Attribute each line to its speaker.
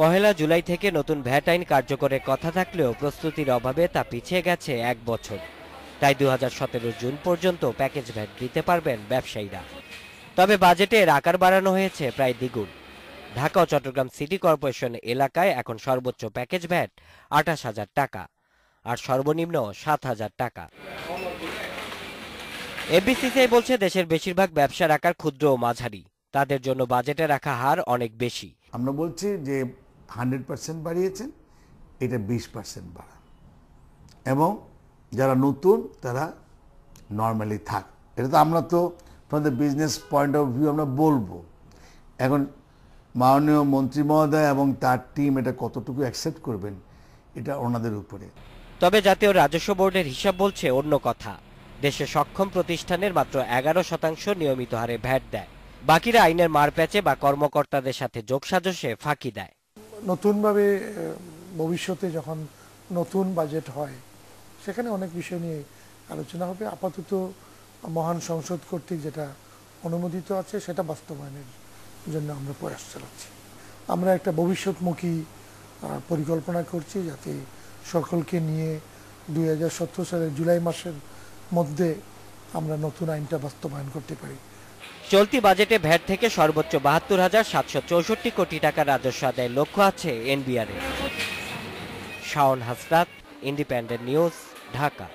Speaker 1: পহেলা জুলাই থেকে নতুন ভ্যাট আইন কার্যকরের কথা থাকলেও প্রস্তুতির অভাবে তা পিছিয়ে গেছে 1 বছর। তাই 2017 জুন পর্যন্ত প্যাকেজ ভ্যাট দিতে পারবেন ব্যবসায়ীরা। তবে বাজেটে এর আকার বাড়ানো হয়েছে প্রায় দ্বিগুণ। ঢাকা ও চট্টগ্রাম সিটি কর্পোরেশন এলাকায় এখন সর্বোচ্চ প্যাকেজ ভ্যাট 28,000 টাকা আর সর্বনিম্ন 7,000 টাকা। এফবিসিসিআই বলছে দেশের বেশিরভাগ ব্যবসার আকার ক্ষুদ্র ও মাঝারি, তাদের জন্য বাজেটে রাখা হার অনেক বেশি।
Speaker 2: আমরা বলছি যে 100% বাড়িয়েছেন, এটা 20% বাড়া, এবং যারা নতুন তারা নর্মালি থাক। এটা তো আমরা তো from the business point of view আমরা বলবো। এখন মাননীয় মন্ত্রী মহোদয় এবং তার টিম এটা কতটুকু অ্যাকসেপ্ট করবেন এটা ওনাদের উপরে।
Speaker 1: তবে জাতীয় রাজস্ব বোর্ডের হিসাব বলছে অন্য কথা। দেশে সক্ষম প্রতিষ্ঠানের মাত্র 11% নিয়মিত হারে ভ্যাট দেয়, বাকিরা আইনের মারপ্যাচে বা কর্মকর্তাদের সাথে যোগসাজশে ফাঁকি দেয়।
Speaker 3: নতুনভাবে ভবিষ্যতে যখন নতুন বাজেট হয় সেখানে অনেক বিষয় নিয়ে আলোচনা হবে। আপাতত মহান সংসদ কর্তৃক যেটা অনুমোদিত আছে সেটা বাস্তবায়নের জন্য আমরা প্রয়াস চালাচ্ছি। আমরা একটা ভবিষ্যৎমুখী পরিকল্পনা করছি যাতে সকলকে নিয়ে 2017 সালের জুলাই মাসের মধ্যে আমরা নতুন আইনটা বাস্তবায়ন করতে পারি।
Speaker 1: চলতি বাজেটে ভ্যাট থেকে সর্বোচ্চ 72,764 কোটি টাকা রাজস্ব আদায়ের লক্ষ্য আছে এনবিআর এর। Shaon Hasnat, independent news, Dhaka.